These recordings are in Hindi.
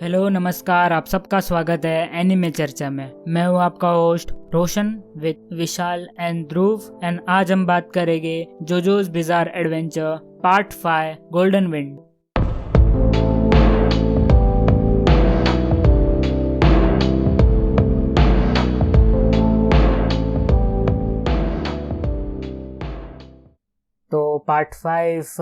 हेलो नमस्कार, आप सबका स्वागत है एनिमे चर्चा में। मैं हूँ आपका host Roshan with Vishal and Dhruv and आज हम बात करेंगे JoJo's bizarre adventure part 5 golden wind. तो पार्ट 5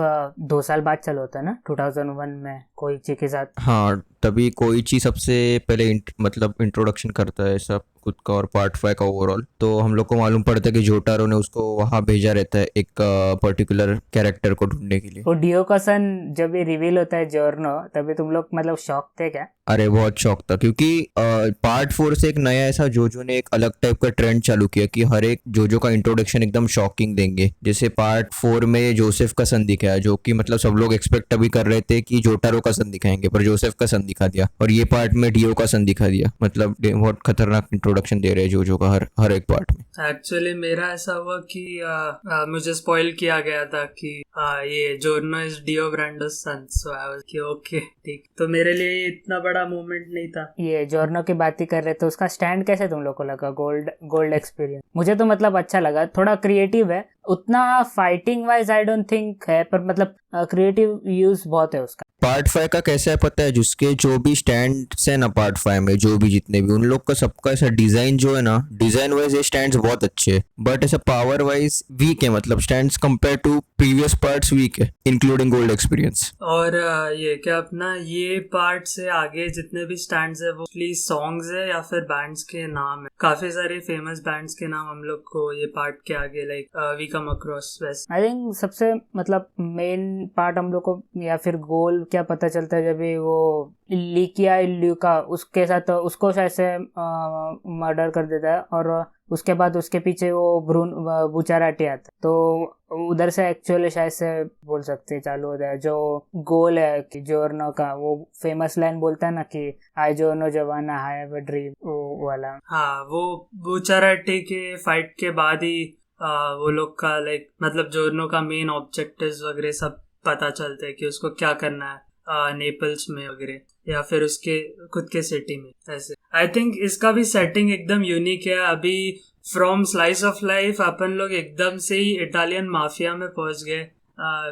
2 साल बाद चला होता है ना, 2001 में कोइची के साथ। हाँ, तभी कोइची सबसे पहले मतलब इंट्रोडक्शन करता है सब खुद का और पार्ट 5 का ओवरऑल। तो हम लोग को मालूम पड़ता है कि जोटारो ने उसको वहाँ भेजा रहता है एक पर्टिकुलर कैरेक्टर को ढूंढने के लिए। वो डियो का सन जब ये रिवील होता है जोर्नो, तभी तुम लोग मतलब शॉक थे क्या? अरे बहुत शौक था क्योंकि पार्ट 4 से एक नया ऐसा जोजो ने एक अलग टाइप का ट्रेंड चालू किया कि हर एक जोजो का इंट्रोडक्शन एकदम शॉकिंग देंगे। जैसे पार्ट 4 में जोसेफ का सन दिखाया, जो कि मतलब सब लोग एक्सपेक्ट अभी कर रहे थे कि जोटारो का सन दिखाएंगे, पर जोसेफ का सन दिखा दिया। और ये पार्ट में डियो का सन दिखा दिया। मतलब बहुत खतरनाक इंट्रोडक्शन दे रहे हैं जोजो का हर एक पार्ट में। एक्चुअली मेरा ऐसा हुआ कि मुझे स्पॉइल किया गया था कि ये Giorno is Dio Brando's son, so I was कि ओके ठीक। तो मेरे लिए ये इतना बड़ा मोमेंट नहीं था। ये जोर्नो की बात ही कर रहे थे, उसका स्टैंड कैसे तुम लोग को लगा? गोल्ड एक्सपीरियंस मुझे तो मतलब अच्छा लगा, थोड़ा क्रिएटिव है। उतना fighting wise I don't think है, पर मतलब क्रिएटिव यूज बहुत है उसका। पार्ट 5 का कैसा है पता है? जिसके जो भी स्टैंड है ना पार्ट 5 में, जो भी जितने भी उन लोग का सबका ऐसा डिजाइन जो है ना, डिजाइन वाइज ये स्टैंड्स बहुत अच्छे है, बट ऐसा पावर वाइज वीक है। मतलब stands compare to previous parts week है, इंक्लूडिंग गोल्ड एक्सपीरियंस। और ये क्या अपना ये पार्ट से आगे जितने भी स्टैंड्स है वो सॉन्ग्स है या फिर बैंड्स के नाम है। काफी सारे फेमस बैंड्स के नाम हम लोग को ये पार्ट के आगे like we come across west. I think सबसे मतलब मेन पार्ट हम लोग को या फिर गोल क्या पता चलता है जब भी वो लिकिया इल्यूका उसके साथ उसको शायद से मर्डर कर देता है, और उसके बाद उसके पीछे वो बुचाराटी आता है। तो उधर से एक्चुअली शायद से बोल सकते चालू होता है जो गोल है कि जोर्नो का। वो फेमस लाइन बोलता है ना कि आई जोर्नो जवाना आई हैव अ ड्रीम, वो वाला। हाँ, वो बुचाराटी के फाइट के बाद ही वो लोग का लाइक मतलब जोर्नो का मेन ऑब्जेक्टिव्स वगैरह सब पता चलते हैं कि उसको क्या करना है नेपल्स में वगैरह या फिर उसके खुद के सिटी में। ऐसे आई थिंक इसका भी सेटिंग एकदम यूनिक है। अभी फ्रॉम स्लाइस ऑफ लाइफ अपन लोग एकदम से ही इटालियन माफिया में पहुंच गए,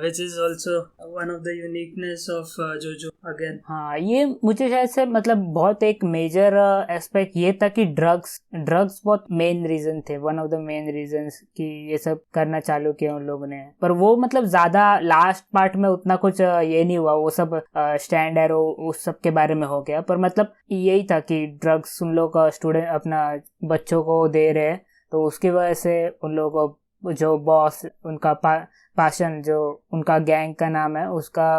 which is also one of the uniqueness of जोजो अगेन। हाँ, ये मुझे शायद से मतलब बहुत एक मेजर एस्पेक्ट ये था कि ड्रग्स बहुत मेन रीजन थे, one of the main reasons कि ये सब करना चालू किया उन लोगों ने। पर वो मतलब ज्यादा लास्ट पार्ट में उतना कुछ ये नहीं हुआ, वो सब स्टैंड एरो उस सब के बारे में हो गया। पर मतलब यही था कि ड्रग्स उन लोग स्टूडेंट अपना बच्चों को दे रहे, तो उसकी वजह से उन लोगों को जो बॉस उनका पाशन जो उनका गैंग का नाम है उसका,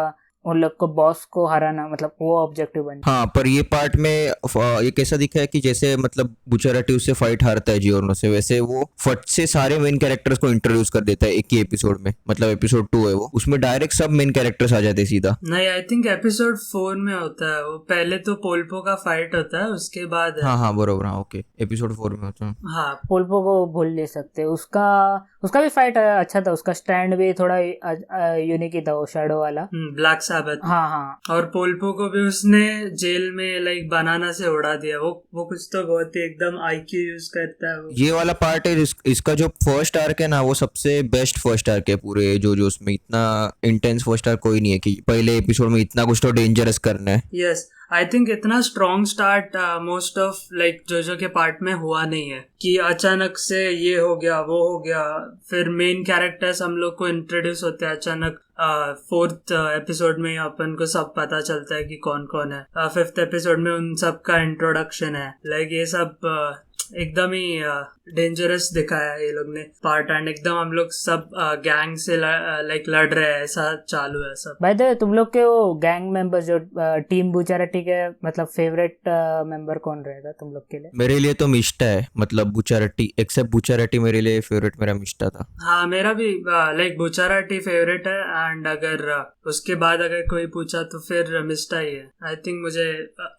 उन लोग को बॉस को हराना, मतलब वो ऑब्जेक्टिव बन। हाँ, पर ये पार्ट में ये कैसा दिखा है कि जैसे मतलब बुचाराटी उससे फाइट हारता है जियोर्नो से, वैसे वो फट से सारे मेन कैरेक्टर्स को इंट्रोड्यूस कर देता है एक ही एपिसोड में। मतलब एपिसोड 2 है वो, उसमें डायरेक्ट सब मेन कैरेक्टर्स आ जाते हैं सीधा। नहीं, आई थिंक एपिसोड 4 में होता है वो। पहले तो पोल्पो का फाइट होता है, उसके बाद हाँ बरोबर, हाँ ओके, एपिसोड 4 में होता है। हाँ, पोल्पो को भूल नहीं सकते, उसका भी फाइट अच्छा था, उसका स्टैंड भी थोड़ा यूनिक ही था, वो शैडो वाला। Black Sabbath. हाँ। और पोल्पो को भी उसने जेल में लाइक बनाना से उड़ा दिया। वो कुछ तो बहुत ही एकदम आईक्यू यूज करता है वो। ये वाला पार्ट है इसका जो फर्स्ट आर्क है ना, वो सबसे बेस्ट फर्स्ट आर्क है पूरे जो उसमें इतना इंटेंस फर्स्ट आर्क कोई नहीं है कि पहले एपिसोड में इतना कुछ तो डेंजरस करना है। यस, आई थिंक इतना strong start most of like जोजो के पार्ट में हुआ नहीं है कि अचानक से ये हो गया वो हो गया। फिर मेन कैरेक्टर्स हम लोग को इंट्रोड्यूस होते हैं अचानक। 4th एपिसोड में अपन को सब पता चलता है कि कौन कौन है। 5th एपिसोड में उन सब का इंट्रोडक्शन है। लाइक ये सब एकदम ही डेंजरस दिखाया है ये लोग ने पार्ट। एंड एकदम हम लोग सब गैंग से लाइक लड़ रहे हैं, ऐसा चालू है सब। भाई तो तुम लोग के वो गैंग मेंबर्स जो टीम बुचाराटी के मतलब फेवरेट मेंबर कौन रहेगा तुम लोग के लिए? मेरे लिए तो मिस्टा है, मतलब बुचाराटी एक्सेप्ट बुचाराटी मेरे लिए फेवरेट मेरा मिस्टा था। हाँ, मेरा भी लाइक बुचाराटी फेवरेट है। एंड अगर उसके बाद अगर कोई पूछा तो फिर मिस्टा ही है। आई थिंक मुझे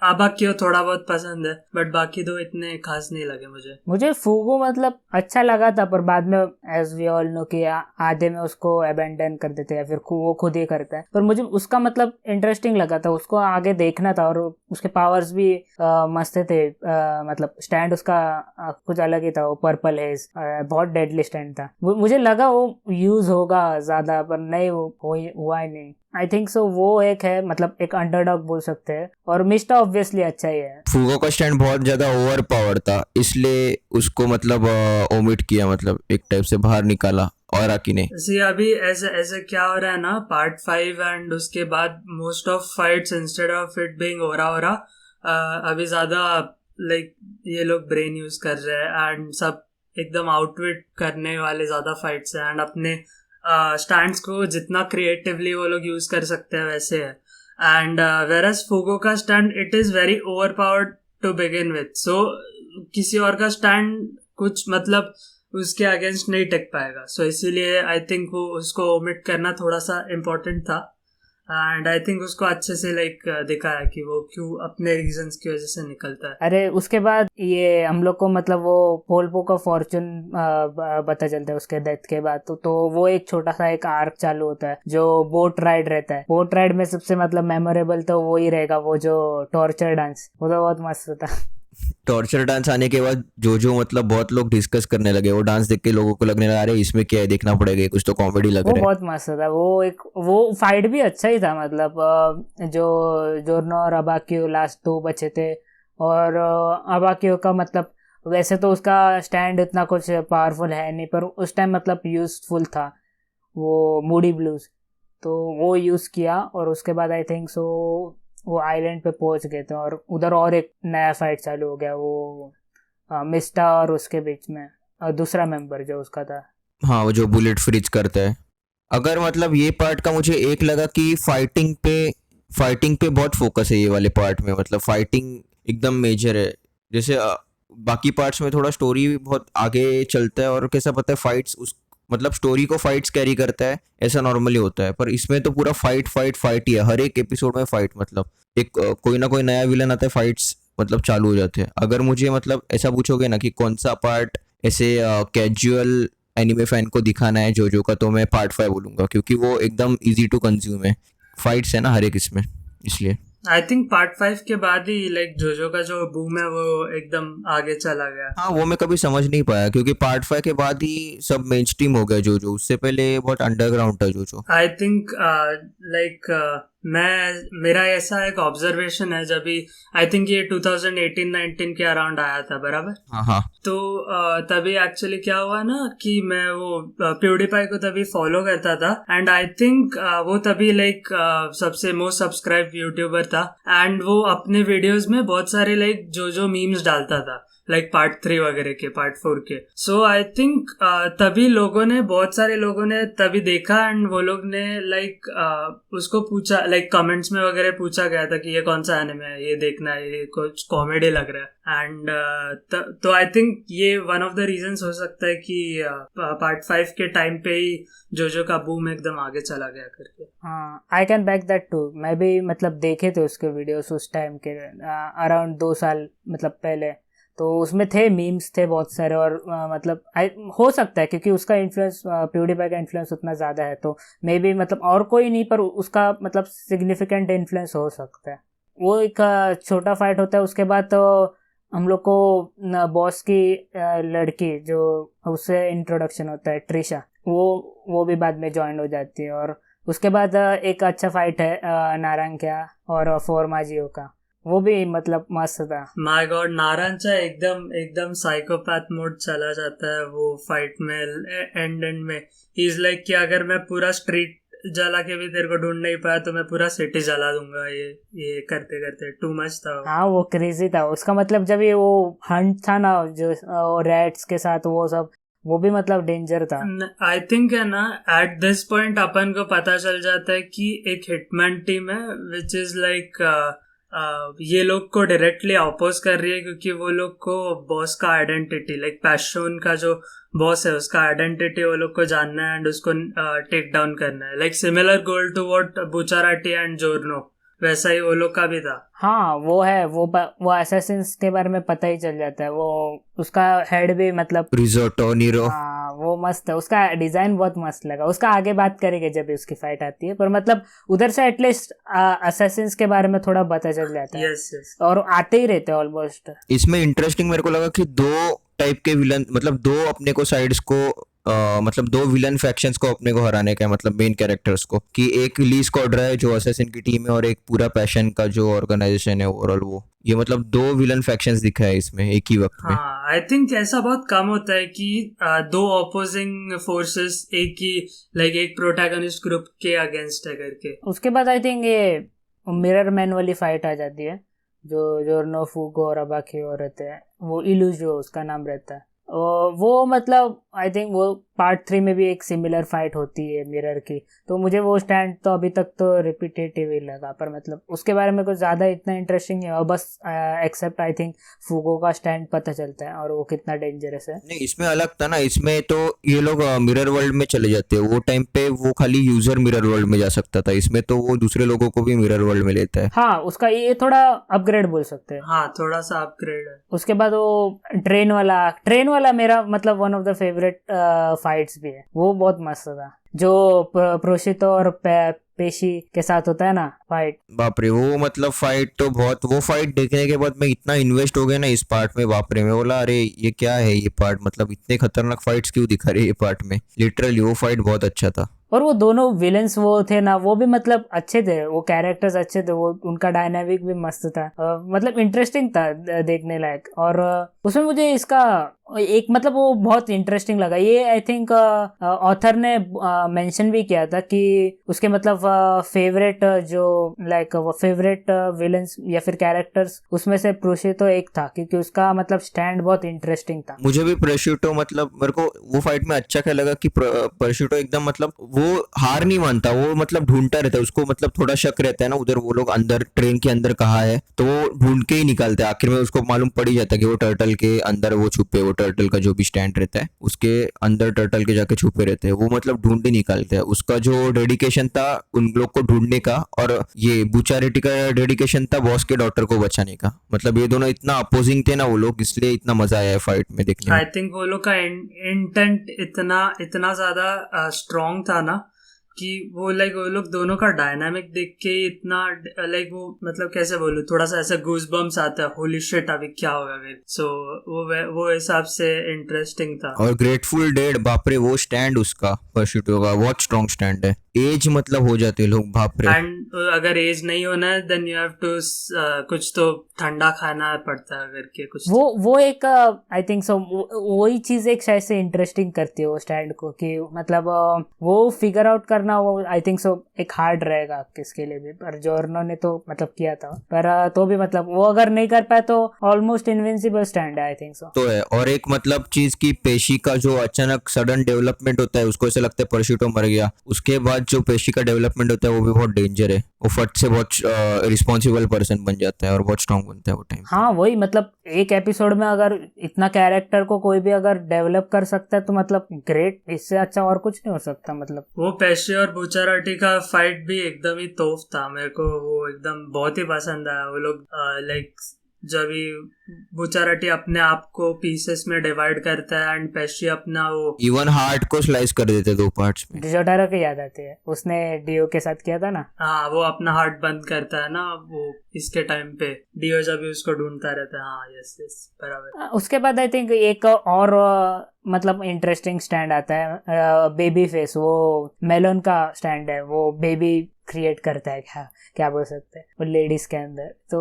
आबाक्यो थोड़ा बहुत पसंद है, बट बाकी दो इतने खास नहीं लगे मुझे। फूगो मतलब अच्छा लगा था, पर बाद में एज वी ऑल नो कि आधे में उसको अबेंडन कर देते हैं, फिर वो खुद ही करता है। पर मुझे उसका मतलब इंटरेस्टिंग लगा था, उसको आगे देखना था, और उसके पावर्स भी मस्त थे। मतलब स्टैंड उसका कुछ अलग ही था, वो पर्पल हेज बहुत डेडली स्टैंड था। मुझे लगा वो यूज होगा ज्यादा, पर नहीं हुआ ही नहीं। आई थिंक सो वो एक है, मतलब एक अंडरडॉग बोल सकते हैं, और मिस्टर ऑब्वियसली अच्छा ही है। फूगो का स्टैंड बहुत ज्यादा ओवर पावर था, इसलिए उसको मतलब ओमिट किया, मतलब एक टाइप से बाहर निकाला और आकी ने। सी अभी ऐसे ऐसे क्या हो रहा है ना, पार्ट 5 एंड उसके बाद most of fights instead of it being ओरा अभी ज्यादा लाइक ये लोग ब्रेन यूज कर रहे हैं एंड सब एकदम आउटविट करने वाले ज्यादा फाइट्स हैं, एंड अपने स्टैंड्स को जितना क्रिएटिवली वो लोग यूज कर सकते हैं वैसे है। एंड वेरस फूगो का stand it is very over powered to begin with, so किसी और का स्टैंड कुछ मतलब उसके अगेंस्ट नहीं टेक पाएगा। सो इसीलिए आई थिंक वो उसको ओमिट करना थोड़ा सा इम्पोर्टेंट था, एंड आई थिंक उसको अच्छे से लाइक दिखाया कि वो क्यों अपने रीजंस की वजह से निकलता है। अरे उसके बाद ये हम लोग को मतलब वो पोल्पो का फॉर्चून पता चलता है उसके डेथ के बाद, तो वो एक छोटा सा एक आर्क चालू होता है जो बोट राइड रहता है। बोट राइड में सबसे मतलब मेमोरेबल तो वो ही रहेगा, वो जो टॉर्चर डांस, वो तो बहुत मस्त था। टॉर्चर डांस आने के बाद जो मतलब बहुत लोग डिस्कस करने लगे, वो डांस देख के लोगों को लगने लगा अरे इसमें क्या है, देखना पड़ेगा, कुछ तो कॉमेडी लग वो रहा है। बहुत मस्त था। वो फाइट भी अच्छा ही था, मतलब जो जोर्नो और अबाक्यो लास्ट दो बचे थे, और अबाक्यो का मतलब वैसे तो उसका स्टैंड इतना कुछ पावरफुल है नहीं, पर उस टाइम मतलब यूजफुल था वो मूडी ब्लूज, तो वो यूज किया। और उसके बाद आई थिंक सो वो आइलैंड पे पहुंच गए थे, और उधर और एक नया फाइट चालू हो गया, वो मिस्टा और उसके बीच में दूसरा मेंबर जो उसका था। हाँ, वो जो बुलेट फ्रीज करता है। अगर मतलब ये पार्ट का मुझे एक लगा कि फाइटिंग पे बहुत फोकस है ये वाले पार्ट में, मतलब फाइटिंग एकदम मेजर है। जैसे बाकी पार्ट्स में थोड़ा स्टोरी बहुत आगे चलता है और कैसा पता है फाइट्स उस मतलब स्टोरी को फाइट्स कैरी करता है, ऐसा नॉर्मली होता है। पर इसमें तो पूरा फाइट फाइट फाइट ही है, हर एक एपिसोड में फाइट, मतलब एक कोई ना कोई नया विलन आता है, फाइट्स मतलब चालू हो जाते हैं। अगर मुझे मतलब ऐसा पूछोगे ना कि कौन सा पार्ट ऐसे कैजुअल एनिमे फैन को दिखाना है जोजो का, तो मैं पार्ट 5 बोलूंगा, क्योंकि वो एकदम इजी टू कंज्यूम है, फाइट्स है ना हर एक इसमें, इसलिए। आई थिंक पार्ट 5 के बाद ही लाइक जोजो का जो बूम है वो एकदम आगे चला गया। हाँ, वो मैं कभी समझ नहीं पाया, क्योंकि पार्ट 5 के बाद ही सब मेन स्ट्रीम हो गया जोजो, उससे पहले बहुत अंडरग्राउंड था जोजो। आई थिंक लाइक मेरा ऐसा एक ऑब्जर्वेशन है, जब भी आई थिंक ये 2018-19 के अराउंड आया था बराबर, हाँ हाँ। तो तभी एक्चुअली क्या हुआ ना कि मैं वो प्यूडीपाई को तभी फॉलो करता था, एंड आई थिंक वो तभी लाइक सबसे मोस्ट सब्सक्राइब यूट्यूबर था, एंड वो अपने वीडियोस में बहुत सारे लाइक जो मीम्स डालता था, लाइक पार्ट 3 वगैरह के, पार्ट 4 के। सो आई थिंक तभी बहुत सारे लोगों ने तभी देखा, एंड वो लोग ने लाइक उसको पूछा, लाइक कमेंट्स में वगैरह पूछा गया था कि ये कौन सा एनिमे है, ये देखना है, ये कुछ कॉमेडी लग रहा है। एंड तो आई थिंक ये वन ऑफ द रीजंस हो सकता है कि पार्ट 5 के टाइम पे ही जोजो का बूम एकदम आगे चला गया करके। हाँ, I can back that too. मैं भी मतलब देखे थे उसके वीडियोस उस टाइम के, अराउंड 2 साल मतलब पहले, तो उसमें थे मीम्स थे बहुत सारे, और मतलब हो सकता है क्योंकि उसका इन्फ्लुएंस, प्यूडीपाई का इन्फ्लुएंस उतना ज़्यादा है, तो मे बी मतलब और कोई नहीं, पर उसका मतलब सिग्निफिकेंट इन्फ्लुएंस हो सकता है। वो एक छोटा फाइट होता है, उसके बाद तो हम लोग को बॉस की लड़की जो उससे इंट्रोडक्शन होता है, ट्रिशा, वो भी बाद में ज्वाइन हो जाती है। और उसके बाद एक अच्छा फाइट है नारंग्या और फोर्माजियो का, वो भी मतलब मस्त था। माय गॉड, नारायणचा एकदम साइकोपैथ मोड चला जाता है वो फाइट में, एंड में ही इज लाइक कि अगर मैं पूरा स्ट्रीट जला के भी तेरे को ढूंढ नहीं पाया तो मैं पूरा सिटी जला दूंगा, ये करते करते टू मच था वो। हाँ, वो क्रेजी था उसका, मतलब जब ये वो हंट था ना जो रैट्स के साथ, वो सब, वो भी मतलब डेंजर था। आई थिंक है ना, एट दिस पॉइंट अपन को पता चल जाता है कि एक हिटमैन टीम है विच इज लाइक ये लोग को डायरेक्टली अपोज कर रही है, क्योंकि वो लोग को बॉस का आइडेंटिटी, लाइक पैशन का जो बॉस है उसका आइडेंटिटी वो लोग को जानना है एंड उसको टेक डाउन करना है, like similar goal to what Bucciarati and Giorno वैसा ही वो लोग का भी था। हाँ वो है, वो असैसिन्स के बारे में पता ही चल जाता है। वो उसका हेड भी मतलब रिजोटो नीरो, हाँ वो मस्त है, उसका डिजाइन बहुत मस्त लगा। उसका आगे बात करेंगे जब भी उसकी फाइट आती है, पर मतलब उधर से एटलीस्ट असैसिन्स के बारे में थोड़ा पता चल जाता है। Yes yes. और आते ही रहते हैं ऑलमोस्ट। इसमें इंटरेस्टिंग मेरे को लगा कि दो टाइप के विलन, मतलब दो अपने को साइड्स को मतलब दो विलन फैक्शंस को अपने को हराने का है, मतलब मेन कैरेक्टर्स को, कि एक ली स्क्वाड्रा है जो असैसिन की टीम है और एक पूरा पैशन का जो ऑर्गेनाइजेशन है ओवरऑल वो, ये मतलब दो विलन फैक्शंस दिखा है इसमें एक ही वक्त में। हाँ आई थिंक ऐसा बहुत कम होता है कि दो ऑपोजिंग फोर्सेस एक ही लाइक एक प्रोटैगनिस्ट ग्रुप के अगेंस्ट है करके। उसके बाद आई थिंक ये मिरर मैन वाली फाइट आ जाती है, जो जोर्नो फूगो और अबाकियो रहते हैं, वो इलूजो उसका नाम रहता है। वो मतलब आई थिंक वो पार्ट 3 में भी एक सिमिलर फाइट होती है मिरर की, तो मुझे वो स्टैंड तो अभी तक तो रिपीटेटिव ही लगा, पर मतलब उसके बारे में कुछ ज़्यादा इतना इंटरेस्टिंग नहीं है। और बस एक्सेप्ट आई थिंक फूगो का स्टैंड पता चलता है और वो कितना डेंजरस है। नहीं इसमें अलग था ना, इसमें तो ये लोग मिरर वर्ल्ड में चले जाते हैं, वो टाइम पे वो खाली यूजर मिरर वर्ल्ड में जा सकता था, इसमें तो वो दूसरे लोगों को भी मिरर वर्ल्ड में लेता है। हाँ उसका ये थोड़ा अपग्रेड बोल सकते हैं। हाँ थोड़ा सा अपग्रेड है। उसके बाद वो ट्रेन वाला मेरा मतलब one of the favourite fights भी है, वो बहुत मस्त था। जो प्रोशितो और पेशी के साथ होता है ना फाइट, बाप रे वो मतलब फाइट तो बहुत, वो फाइट देखने के बाद मैं इतना इन्वेस्ट हो गया ना इस पार्ट में, बाप रे मैं बोला अरे ये क्या है ये पार्ट, मतलब इतने खतरनाक फाइट्स क्यों दिखा रहे ये पार्ट में, लिटरली वो फाइट बहुत अच्छा था। और वो दोनों विलेंस वो थे ना, वो भी मतलब अच्छे थे, वो कैरेक्टर्स अच्छे थे, वो उनका डायनामिक भी मस्त था। मतलब इंटरेस्टिंग था देखने लायक। और उसमें मुझे इसका एक मतलब वो बहुत इंटरेस्टिंग लगा, ये आई थिंक ऑथर ने मेंशन भी किया था कि उसके मतलब फेवरेट जो लाइक फेवरेट विलेंस या फिर कैरेक्टर्स उसमें से प्रोशितो एक था, क्योंकि उसका मतलब स्टैंड बहुत इंटरेस्टिंग था। मुझे भी प्रोशितो मतलब मेरे को वो फाइट में अच्छा क्या लगा कि प्रोशितो एकदम मतलब वो हार नहीं मानता, वो मतलब ढूंढता रहता है, उसको मतलब थोड़ा शक रहता है ना उधर वो लोग अंदर ट्रेन के अंदर कहाँ है, तो वो ढूंढ के ही निकालते हैं, आखिर में उसको मालूम पड़ ही जाता है कि वो टर्टल के अंदर वो छुपे, वो टर्टल का जो भी स्टैंड रहता है उसके अंदर टर्टल के जाके छुपे रहते हैं, वो मतलब ढूंढ ही निकालते हैं। उसका जो डेडिकेशन था उन लोग को ढूंढने का, और ये बुचारेटी का डेडिकेशन था बॉस के डॉटर को बचाने का, मतलब ये दोनों इतना अपोजिंग थे ना वो लोग, इसलिए इतना मजा आया है फाइट में देखने में। आई थिंक वो लोग का इंटेंट इतना ज्यादा स्ट्रॉन्ग था ना कि वो लोग दोनों का डायनामिक देख के इतना लाइक वो मतलब कैसे बोलूं, थोड़ा सा ऐसा गूज बम्स आता है, होली शिट अभी क्या होगा फिर। सो वो हिसाब से इंटरेस्टिंग था। और ग्रेटफुल डेड बाप रे वो स्टैंड उसका प्रोशितो का बहुत स्ट्रॉन्ग स्टैंड है, एज मतलब हो जाते लोग बाप रे। एंड अगर एज नहीं होना है देन यू हैव टू कुछ तो ठंडा खाना पड़ता है करके कुछ। वो एक आई थिंक सो वही चीज एक शायद से इंटरेस्टिंग करती है वो स्टैंड को, कि मतलब वो फिगर आउट करना वो आई थिंक सो एक हार्ड रहेगा किसके लिए भी, पर जॉर्नो ने तो मतलब किया था, पर तो भी मतलब वो अगर नहीं कर पाए तो ऑलमोस्ट इनविंसिबल स्टैंड है आई थिंक सो। तो है, और एक मतलब चीज की पेशी का जो अचानक सडन डेवलपमेंट होता है, उसको ऐसा लगता है प्रोशितो मर गया, उसके बाद जो पेशी का डेवलपमेंट होता है वो भी बहुत डेंजर है, वो फट से बहुत रिस्पॉन्सिबल पर्सन बन जाता है और बहुत स्ट्रांग बनता है वो टाइम। हाँ वही मतलब एक एपिसोड में अगर इतना कैरेक्टर को कोई भी अगर डेवलप कर सकता है तो मतलब ग्रेट, इससे अच्छा और कुछ नहीं हो सकता। मतलब वो पेशी और बुचाराटी का फाइट भी एकदम ही तोफ था, मेरे को वो एकदम बहुत ही पसंद आया। वो लोग लाइक जब भी बुचाराटी अपने आप को पीसेस में डिवाइड करता है एंड पेशी अपना वो इवन हार्ट को स्लाइस कर देते दो पार्ट्स में। डिजोटारो के याद आते हैं, उसने डियो के साथ किया था ना। हाँ वो अपना हार्ट बंद करता है ना वो इसके टाइम पे, डियो जब भी उसको ढूंढता रहता है। हाँ यस यस बराबर। उसके बाद आई थिंक एक और मतलब इंटरेस्टिंग स्टैंड आता है, बेबी फेस, वो मेलोन का स्टैंड है, वो बेबी क्रिएट करता है, क्या बोल सकते हैं वो लेडीज के अंदर, तो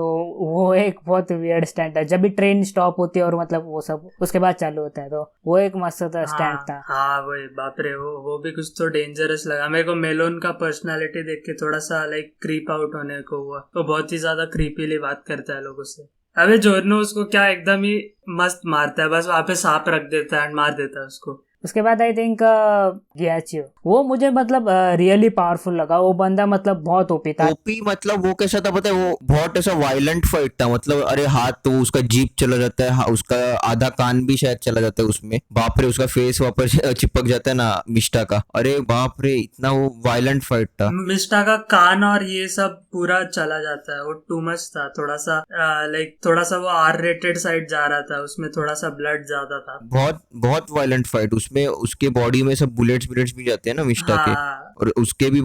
वो एक बहुत वियर्ड स्टैंड है जब भी ट्रेन स्टॉप होती है और मतलब वो सब उसके बाद चालू होता है, तो वो एक मस्त स्टैंड था। हाँ वही बाप रे वो भी कुछ तो डेंजरस लगा मेरे को। मेलोन का पर्सनालिटी देख के थोड़ा सा लाइक क्रीप आउट होने को हुआ, तो बहुत ही ज्यादा क्रीपीली बात करता है लोगों से। अबे जोर्नो उसको क्या एकदम ही मस्त मारता है, बस वहां पे सांप रख देता है एंड मार देता है उसको। उसके बाद आई थिंक गियाचियो, वो मुझे मतलब रियली पावरफुल लगा। वो बंदा मतलब बहुत ओपी था। ओपी मतलब वो कैसा था पता है, वो बहुत ऐसा वायलेंट फाइट था, मतलब अरे हाथ तो उसका जीप चला जाता है, उसका आधा कान भी शायद चला जाता है उसमें, बाप रे, उसका फेस वापस चिपक जाता है ना मिष्टा का, अरे बाप रे, इतना वो वायलेंट फाइट था। मिस्टा का कान और ये सब पूरा चला जाता है, वो टू मच था, थोड़ा सा लाइक थोड़ा सा वो आर रेटेड साइड जा रहा था, उसमें थोड़ा सा ब्लड ज्यादा था। बहुत बहुत वायलेंट फाइट, उसमें उसके बॉडी में सब बुलेट्स बुलेट्स भी जाते हैं ना मिष्टा के, हाँ और उसके भी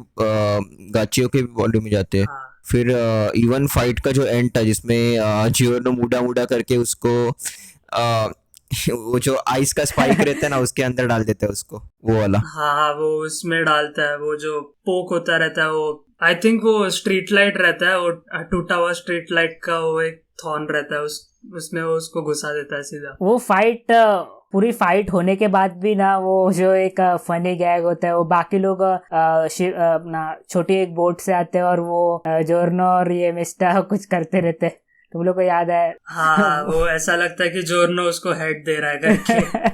गाचियो के भी बॉडी में जाते हैं। हाँ फिर इवन फाइट का जो एंड था जिसमें जियोनो मुड़ा मुड़ा करके उसको अ, वो जो आइस का स्पाइक रहता है ना उसके अंदर डाल देते हैं उसको, वो वाला। हाँ हाँ, वो उसमें डालता है, वो जो पोक होता रहता है, वो आई थिंक वो स्ट्रीट लाइट रहता है, वो टूटा हुआ स्ट्रीट लाइट का वो एक थॉर्न रहता है, उसमें वो उसको घुसा देता है सीधा। वो फाइट पूरी फाइट होने के बाद भी ना, वो जो एक फनी गैग होता है, वो बाकी लोग अपना छोटी एक बोट से आते हैं और वो जोर्नो और ये मिस्टा कुछ करते रहते हैं। तुम लोग को याद है? हाँ, वो ऐसा लगता है कि जोरनो उसको हेड दे रहा है करके।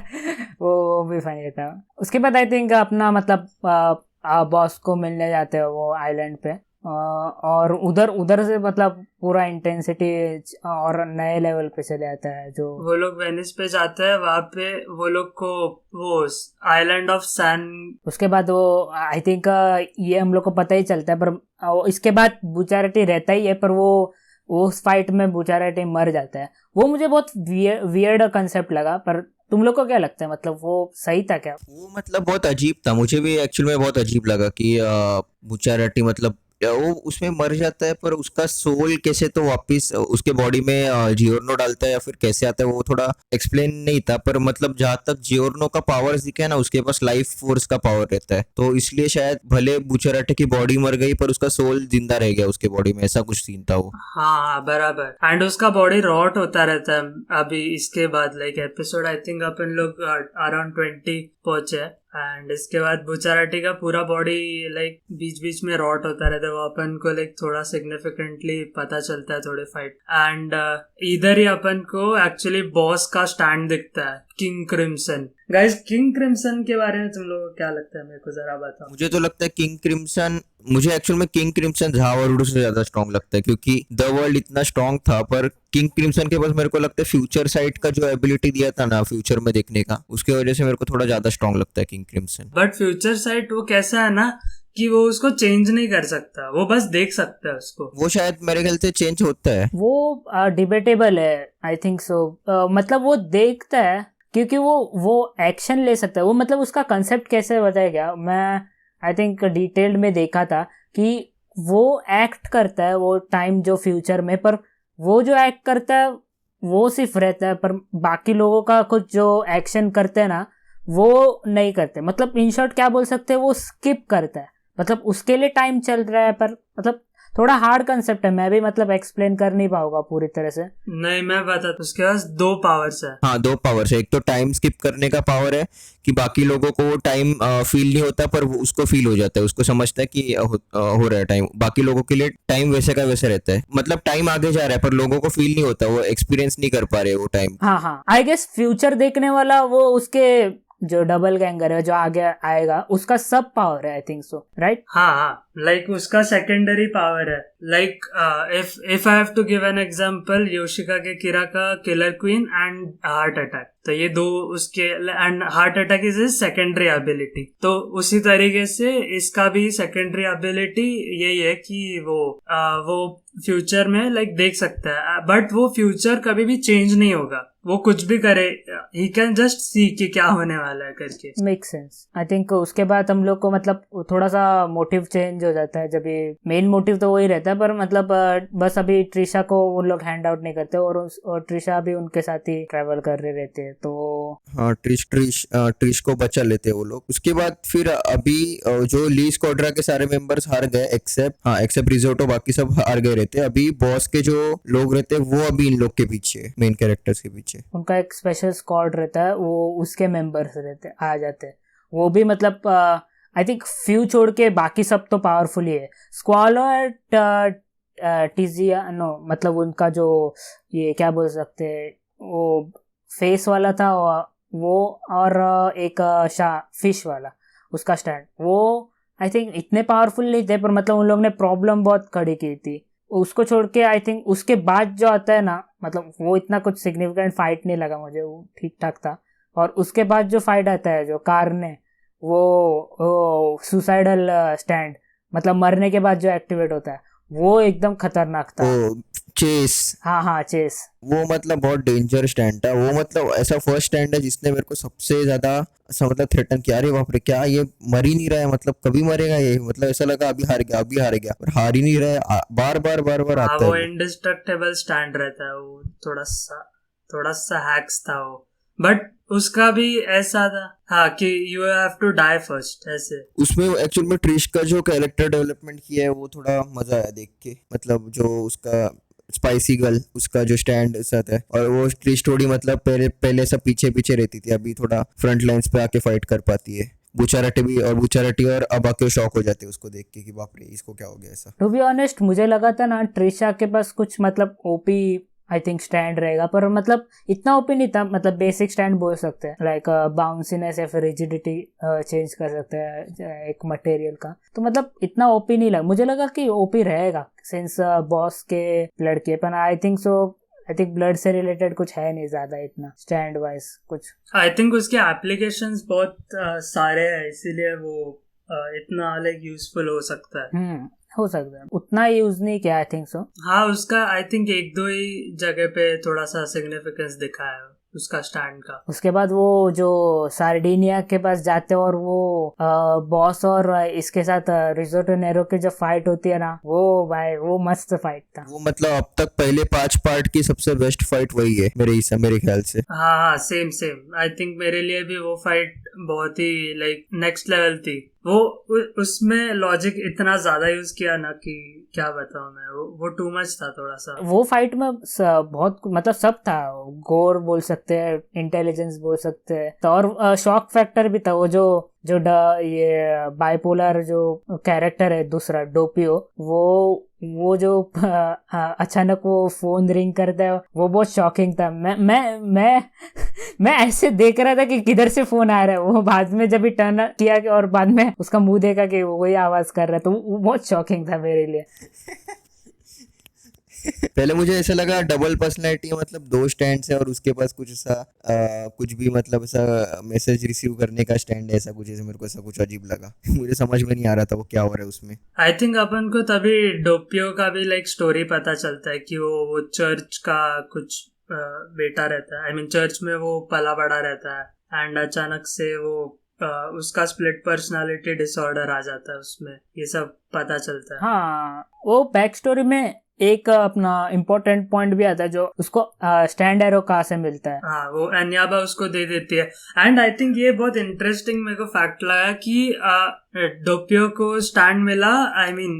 वो भी फनी था। उसके बाद आई थिंक अपना मतलब बॉस को मिलने जाते हैं वो आइलैंड पे, और उधर उधर से मतलब पूरा इंटेंसिटी और नए लेवल पे चले आता है। जो वो लोग वेनिस पे जाते हैं, वहां पे वो लोग को वो आइलैंड ऑफ सैन। उसके बाद वो आई थिंक ये हम लोग को पता ही चलता है, पर इसके बाद बुचारेटी रहता ही है, पर वो उस फाइट में बुचारेटी मर जाता है। वो मुझे बहुत वियर्ड कंसेप्ट लगा, पर तुम लोग को क्या लगता है, मतलब वो सही था क्या? वो मतलब बहुत अजीब था, मुझे भी एक्चुअल में बहुत अजीब लगा कि बुचाराटी मतलब वो उसमें मर जाता है, पर उसका सोल कैसे तो वापस उसके बॉडी में जियोर्नो डालता है या फिर कैसे आता है, वो थोड़ा एक्सप्लेन नहीं था। पर मतलब जहाँ तक जियोर्नो का पावर दिखा है ना, उसके पास लाइफ फोर्स का पावर रहता है, तो इसलिए शायद भले बुचाराटी की बॉडी मर गई पर उसका सोल जिंदा रह गया उसके बॉडी में, ऐसा कुछ सीन था वो। हाँ हाँ, बराबर। एंड उसका बॉडी रॉट होता रहता है अभी इसके बाद, लाइक एपिसोड आई थिंक अपन लोग अराउंड 20 पहुंचे, एंड इसके बाद बुचाराटी का पूरा बॉडी लाइक बीच बीच में रॉट होता रहता है, वो अपन को लाइक थोड़ा सिग्निफिकेंटली पता चलता है थोड़े फाइट। एंड इधर ही अपन को एक्चुअली बॉस का स्टैंड दिखता है, king crimson. Guys, king crimson के बारे में तुम लोगों को क्या लगता है, मेरे को जरा बताओ। मुझे तो लगता है किंग क्रिम्सन, मुझे एक्चुअल में किंग क्रिम्सन झावरुडू से ज्यादा स्ट्रांग लगता है, क्योंकि द वर्ल्ड इतना स्ट्रांग था, पर किंग क्रिम्सन के पास मेरे को लगता है फ्यूचर साइट का जो एबिलिटी दिया था ना फ्यूचर में देखने का, उसके वजह से मेरे को थोड़ा ज्यादा स्ट्रांग लगता है king crimson. But future site वो कैसा है ना कि वो उसको चेंज नहीं कर सकता, वो बस देख सकता है उसको। वो शायद मेरे ख्याल से चेंज होता है। वो डिबेटेबल है, आई थिंक सो। मतलब वो देखता है क्योंकि वो एक्शन ले सकता है। वो मतलब उसका कंसेप्ट कैसे बताएगा, मैं आई थिंक डिटेल्ड में देखा था कि वो एक्ट करता है वो टाइम जो फ्यूचर में, पर वो जो एक्ट करता है वो सिर्फ रहता है, पर बाकी लोगों का कुछ जो एक्शन करते हैं ना वो नहीं करते। मतलब इन शॉर्ट क्या बोल सकते हैं, वो स्किप करता है। मतलब उसके लिए टाइम चल रहा है, पर मतलब थोड़ा हार्ड कंसेप्ट है, मैं भी मतलब एक्सप्लेन कर नहीं पाऊंगा पूरी तरह से। नहीं, मैं बता, उसके पास 2 पावर्स है। हाँ, 2 पावर्स है, एक तो टाइम स्किप करने का पावर है कि बाकी लोगों को वो टाइम फील नहीं होता, पर वो उसको फील हो जाता है, उसको समझता है कि हो रहा है टाइम, बाकी लोगों के लिए टाइम वैसे का वैसे रहता है, मतलब टाइम आगे जा रहा है पर लोगों को फील नहीं होता, वो एक्सपीरियंस नहीं कर पा रहे वो टाइम। हाँ हाँ, आई गेस फ्यूचर देखने वाला वो उसके जो डबल गैंगर है जो आगे आएगा उसका सब पावर है, आई थिंक सो, राइट? हाँ हाँ, लाइक उसका सेकेंडरी पावर है। Like if I have to give an example, Yoshikage Kira का killer queen and heart attack, तो ये 2 उसके, and heart attack is his secondary ability. तो उसी तरीके से इसका भी सेकेंडरी एबिलिटी यही है कि वो फ्यूचर में लाइक देख सकता है, बट वो फ्यूचर कभी भी चेंज नहीं होगा, वो कुछ भी करे, ही कैन जस्ट सी कि क्या होने वाला है करके। Make sense. आई थिंक उसके बाद हम लोग को मतलब थोड़ा सा मोटिव चेंज हो जाता है, जब ये मेन मोटिव तो वही रहता है, पर मतलब बस अभी ट्रिशा को वो लोग हैंड आउट नहीं करते, और ट्रिशा भी उनके साथ ही ट्रैवल कर रहे रहते हैं, तो हाँ, ट्रिश को बचा लेते हैं वो लोग। उसके बाद फिर अभी जो ली स्क्वाड्रा के सारे मेंबर्स हार गए एक्सेप्ट रिजोटो, बाकी सब हार गए रहते हैं। अभी बॉस के जो लोग रहते हैं वो अभी इन लोग के पीछे, मेन कैरेक्टर्स के पीछे उनका एक स्पेशल स्क्वाड रहता है, वो उसके मेंबर्स रहते आ जाते हैं। वो भी मतलब आई थिंक फ्यू छोड़ के बाकी सब तो पावरफुल ही है। स्क्वालो और टीजिया नो, मतलब उनका जो ये क्या बोल सकते हैं, वो फेस वाला था, वो और एक फिश वाला उसका स्टैंड, वो आई थिंक इतने पावरफुल नहीं थे, पर मतलब उन लोग ने प्रॉब्लम बहुत खड़ी की थी। उसको छोड़ के आई थिंक उसके बाद जो आता है ना, मतलब वो इतना कुछ सिग्निफिकेंट फाइट नहीं लगा मुझे, वो ठीक ठाक था। और उसके बाद जो फाइट आता है जो कार ने, वो सुसाइडल स्टैंड, मतलब मरने के बाद जो एक्टिवेट होता है, वो एकदम खतरनाक था। ओ चेस, हाँ चेस। वो मतलब बहुत डेंजर स्टैंड था वो, मतलब ऐसा फर्स्ट स्टैंड है जिसने मेरे को सबसे ज्यादा ऐसा मतलब थ्रेटन किया, अरे बाप रे क्या ये मर ही नहीं रहा है, मतलब कभी मरेगा ये, मतलब ऐसा लगा अभी हार गया अभी हार गया, पर हार ही नहीं रहा है, बार बार बार बार हाँ आता है वो वो। इंडिस्ट्रक्टेबल स्टैंड रहता है, वो थोड़ा सा हैक्स था वो, बट उसका भी ऐसा था हाँ कि you have to die first ऐसे। उसमें एक्चुअल में ट्रिश का जो कैरेक्टर डेवलपमेंट किया है वो थोड़ा मजा आया देख के, मतलब जो उसका स्पाइसी गर्ल उसका जो स्टैंड साथ है, और वो ट्रिश थोड़ी मतलब पहले पहले सब पीछे पीछे रहती थी, अभी थोड़ा फ्रंट लाइंस पे आके फाइट कर पाती है। बुचाराटी और अबा के शॉक हो जाते हैं उसको देख के कि बाप रे इसको क्या हो गया ऐसा। टू बी ऑनेस्ट मुझे लगा था ना ट्रिशा के पास कुछ मतलब ओपी आई थिंक स्टैंड रहेगा, पर मतलब इतना ओपी नहीं था, मतलब बेसिक स्टैंड बोल सकते हैं, लाइक बाउंसीनेस या फिर रिजिडिटी चेंज कर सकते हैं एक मटेरियल का, तो मतलब इतना ओपी नहीं लगा मुझे, लगा कि ओपी रहेगा सिंस बॉस के ब्लड के, पर आई think so I think blood से रिलेटेड कुछ है नहीं ज्यादा इतना स्टैंड वाइज कुछ। आई थिंक उसके एप्लीकेशंस बहुत सारे हैं, इसीलिए वो इतना लाइक यूजफुल हो सकता है। हो सकता है, उतना यूज नहीं किया आई थिंक सो। हाँ उसका आई थिंक एक दो ही जगह पे थोड़ा सा सिग्निफिकेंस दिखा है उसका स्टैंड का। उसके बाद वो जो सार्डिनिया के पास जाते हैं और वो बॉस और इसके साथ रिजोर्टो नेरो की जो फाइट होती है ना, वो भाई वो मस्त फाइट था। वो मतलब अब तक पहले 5 पार्ट की सबसे बेस्ट फाइट वही है मेरे ख्याल से। हाँ सेम आई थिंक मेरे लिए भी वो फाइट बहुत ही लाइक नेक्स्ट लेवल थी। वो उसमें लॉजिक इतना ज्यादा यूज किया ना कि क्या बताऊं मैं, वो टू मच था थोड़ा सा। वो फाइट में बहुत मतलब सब था, गोर बोल सकते हैं, इंटेलिजेंस बोल सकते हैं, तो और शॉक फैक्टर भी था। वो ये बाइपोलर जो कैरेक्टर है दूसरा डोपियो, वो जो अचानक वो फोन रिंग करता है, वो बहुत शॉकिंग था। मैं ऐसे देख रहा था कि किधर से फोन आ रहा है, वो बाद में जब भी टर्न किया और बाद में उसका मुंह देखा कि वो वही आवाज कर रहा है, तो वो बहुत शॉकिंग था मेरे लिए। पहले मुझे ऐसा लगा डबल पर्सनैलिटी है, मतलब 2 स्टैंड है और उसके पास कुछ ऐसा कुछ भी मतलब ऐसा मैसेज रिसीव करने का स्टैंड है, ऐसा कुछ ऐसे मेरे को ऐसा कुछ अजीब लगा मुझे समझ में नहीं आ रहा था वो क्या हो रहा है उसमें। आई थिंक अपन को तभी डोपियो का भी लाइक स्टोरी पता चलता है कि वो चर्च का कुछ बेटा रहता है, आई मीन चर्च में वो पला बड़ा रहता है, एंड अचानक से वो उसका स्प्लिट पर्सनालिटी डिसऑर्डर आ जाता है उसमें, ये सब पता चलता है। हाँ वो बैक स्टोरी में एक अपना इम्पोर्टेंट पॉइंट भी आता है, जो उसको स्टैंड एरो कहाँ से मिलता है। हाँ वो एन्याबा उसको दे देती है, एंड आई थिंक ये बहुत इंटरेस्टिंग मेरे को फैक्ट लगा कि डोपियो को स्टैंड मिला, आई मीन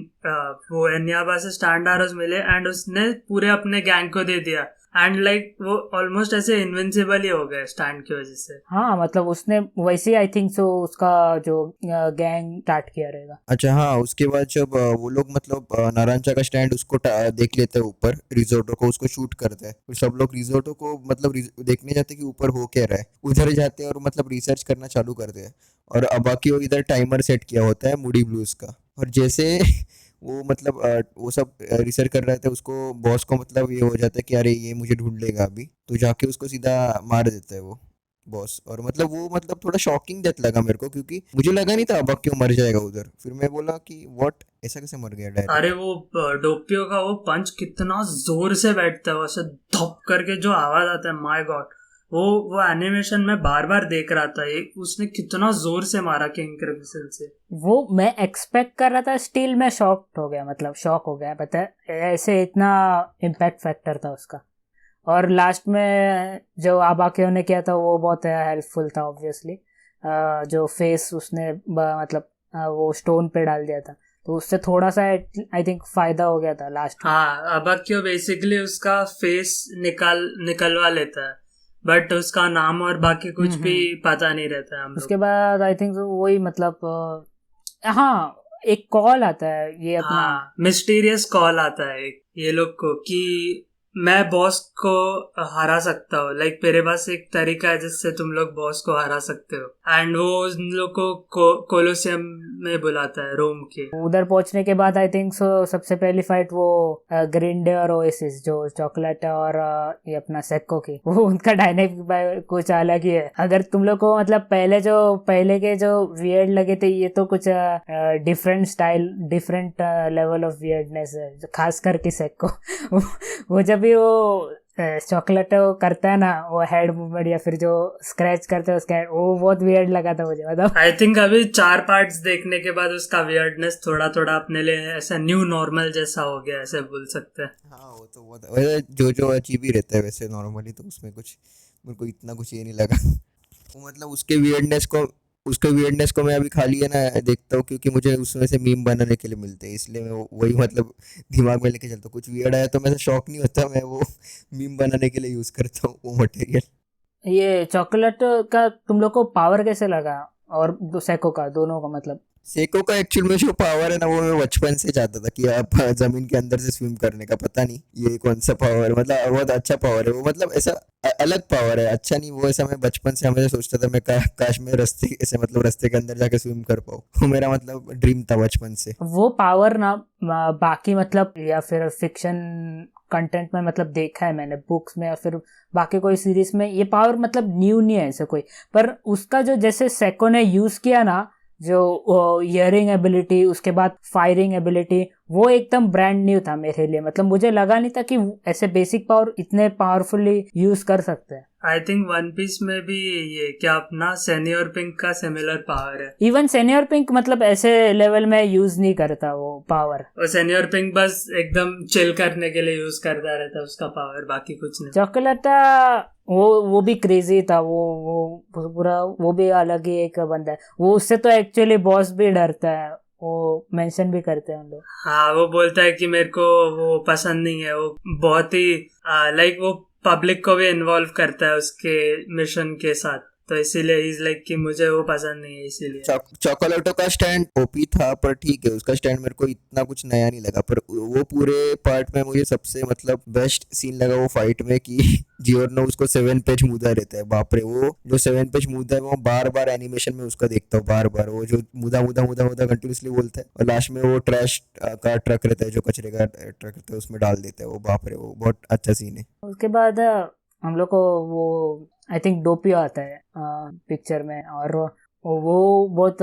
वो एन्याबा से स्टैंड एरोस मिले एंड उसने पूरे अपने गैंग को दे दिया, एंड लाइक वो ऑलमोस्ट ऐसे इनविंसिबल ही हो गए स्टैंड की वजह से। हाँ मतलब उसने वैसे आई थिंक सो उसका जो गैंग स्टार्ट किया रहेगा। अच्छा हाँ, उसके बाद जब वो लोग मतलब नारांचा का स्टैंड उसको देख लेते हैं ऊपर, रिजोर्टो को उसको शूट करते हैं, फिर सब लोग रिजोर्टो को मतलब देखने जाते हैं कि ऊपर हो क्या रहा है, उधर जाते हैं और मतलब रिसर्च करना चालू करते हैं, और अबाकियो इधर टाइमर सेट किया होता है मूडी ब्लूज का, और जैसे वो मतलब वो सब रिसर्च कर रहे थे, उसको बॉस को मतलब ये हो जाता है कि अरे ये मुझे ढूंढ लेगा अभी, तो जाके उसको सीधा मार देता है वो बॉस, और मतलब वो मतलब थोड़ा शॉकिंग डेथ लगा मेरे को, क्योंकि मुझे लगा नहीं था अब क्यों मर जाएगा उधर, फिर मैं बोला कि व्हाट ऐसा कैसे मर गया अरे डायरेक्ट। वो डोपियो का वो पंच कितना जोर से बैठता है, वैसे धप करके जो आवाज आता है, माय गॉड, वो एनिमेशन में बार बार देख रहा था, एक उसने कितना जोर से मारा किंग क्रिम्सन से। वो मैं एक्सपेक्ट कर रहा था, स्टिल मैं शॉक हो गया, मतलब शॉक हो गया, पता है ऐसे इतना इम्पैक्ट फैक्टर था उसका। और लास्ट में जो आबाकेओ ने किया था वो बहुत हेल्पफुल था ऑब्वियसली, जो फेस उसने मतलब वो स्टोन पे डाल दिया था, तो उससे थोड़ा सा आई थिंक फायदा हो गया था लास्ट में। हाँ अबाक्यो बेसिकली उसका फेस निकलवा लेता है, बट उसका नाम और बाकी कुछ भी पता नहीं रहता है हम उसके लोग। बाद आई थिंक वही मतलब हाँ एक कॉल आता है ये अपना। हाँ मिस्टीरियस कॉल आता है एक ये लोग को कि मैं बॉस को हरा सकता हूँ, लाइक मेरे पास एक तरीका है जिससे तुम लोग बॉस को हरा सकते हो, एंड वो उन लोग को कोलोसियम में बुलाता है, रोम के। उधर पहुंचने के बाद आई थिंक सो सबसे पहली फाइट वो ग्रिंडे और ओएसिस, जो चॉकलेट और ये अपना सेक्को की, वो उनका डायनेमिक कुछ अलग ही है। अगर तुम लोग को मतलब पहले के जो वियर्ड लगे थे, ये तो कुछ different style, different level of weirdness है, खास करके सेक्को। वो जब भी वो चॉकलेट करता है ना, वो हेड मूवमेंट या फिर जो स्क्रैच करते है उसका, वो बहुत वियर्ड लगा था मुझे। मतलब आई थिंक अभी 4 पार्ट्स देखने के बाद उसका वियर्डनेस थोड़ा थोड़ा अपने लिए ऐसा न्यू नॉर्मल जैसा हो गया, ऐसे बोल सकते हैं। हाँ वो तो वैसे जो अजीब ही रहता है वैसे नॉर्मली, तो उसमें कुछ मेरे को इतना कुछ ये नहीं लगा। वो मतलब उसके वियर्डनेस को मैं अभी खाली है ना देखता हूँ, क्योंकि मुझे उसमें से मीम बनाने के लिए मिलते हैं, इसलिए मैं वही मतलब दिमाग में लेके चलता हूँ। कुछ वियर्ड आया तो मैं शौक नहीं होता, मैं वो मीम बनाने के लिए यूज़ करता हूँ वो मटेरियल। ये चॉकलेट का तुम लोग को पावर कैसे लगा, और सेको का, दोनों का मतलब? सेको का एक्चुअल में जो पावर है ना, वो मैं बचपन से चाहता था कि आप जमीन के अंदर से स्विम करने का। पता नहीं ये कौन सा पावर है, मतलब बहुत अच्छा पावर है वो, मतलब ऐसा अलग पावर है, अच्छा नहीं वो ऐसा। मैं बचपन से हमेशा सोचता था मैं काश मैं रास्ते के अंदर जाके स्विम कर पाऊँ। वो मेरा मतलब ड्रीम था बचपन से। वो पावर ना बाकी मतलब या फिर फिक्शन कंटेंट में मतलब देखा है मैंने, बुक्स में या फिर बाकी कोई सीरीज में, ये पावर मतलब न्यू नहीं है ऐसे कोई। पर उसका जो जैसे सेको ने यूज किया ना, जो हियरिंग एबिलिटी, उसके बाद फायरिंग एबिलिटी, वो एकदम ब्रांड न्यू था मेरे लिए। मतलब मुझे लगा नहीं था कि ऐसे बेसिक पावर इतने पावरफुली यूज कर सकते हैं। आई थिंक वन पीस में भी ये क्या अपना सेनियर पिंक का सिमिलर पावर है। इवन सेनियर पिंक मतलब ऐसे लेवल में यूज नहीं करता वो पावर। और सेनियर पिंक बस एकदम चिल करने के लिए यूज करता रहता है उसका पावर, बाकी कुछ नहीं। चॉकलेट वो भी क्रेजी था, वो पूरा, वो भी अलग ही एक बंदा है। वो उससे तो एक्चुअली बॉस भी डरता है, वो मेंशन भी करते हैं हम लोग। हाँ, वो बोलता है कि मेरे को वो पसंद नहीं है, वो बहुत ही लाइक वो पब्लिक को भी इन्वॉल्व करता है उसके मिशन के साथ, तो इसीलिए इज लाइक कि मुझे वो पसंद नहीं है इसीलिए। चॉकोलेटो का स्टैंड ओपी था, पर ठीक है उसका स्टैंड मेरे को इतना कुछ नया नहीं लगा। पर वो पूरे पार्ट में मुझे सबसे मतलब बेस्ट सीन लगा वो फाइट में, कि जियोर्नो उसको 7 पेज मुदा रहता है। बाप रे, वो जो 7 पेज मुदा है वो बार बार एनिमेशन में उसका देखता हूँ, बार बार वो जो मुदा मुदा मुदा मुदा कंटिन्यूसली बोलता है, और लास्ट में वो ट्रैश का ट्रक रहता है, जो कचरे का ट्रक रहता है, उसमें डाल देता है वो। बाप रे, वो बहुत अच्छा सीन है। उसके बाद हम लोग को वो आई थिंक डोपियो आता है पिक्चर में, और वो बहुत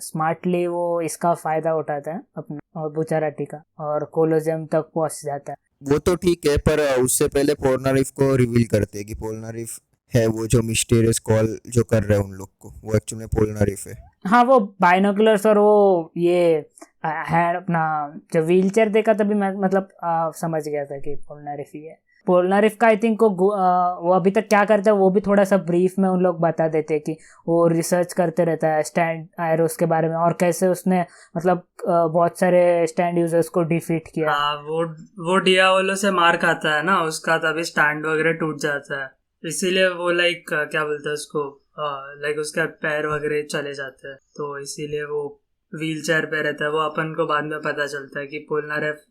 स्मार्टली वो इसका फायदा उठाता है अपना और बुचाराटी का, और कोलोजियम तक पहुंच जाता है। वो तो ठीक है, पर उससे पहले पोर्नारिफ को रिवील करते हैं कि पोर्नारिफ है वो जो मिस्टीरियस कॉल जो कर रहे हैं उन लोग को, वो एक्चुअली में पोर्नारिफ है। हाँ, वो बाइनोकुलर्स और वो ये है अपना, जब व्हील चेयर देखा तभी मैं मतलब समझ गया था कि पोलनारिफ ही है। पोलनारिफ का आई थिंक वो अभी तक क्या करता है वो भी थोड़ा सा ब्रीफ में उन लोग बता देते हैं कि वो रिसर्च करते रहता है स्टैंड एरोस के बारे में, और कैसे उसने मतलब बहुत सारे स्टैंड यूजर्स को डिफीट किया। हाँ, वो डियावोलो से मार खाता है ना उसका, तभी स्टैंड वगैरह टूट जाता है, इसीलिए वो लाइक क्या बोलते हैं उसको, लाइक उसका पैर वगैरह चले जाते हैं, तो इसीलिए वो व्हील चेयर पे रहता है। वो अपन को बाद में पता चलता है कि Polnareff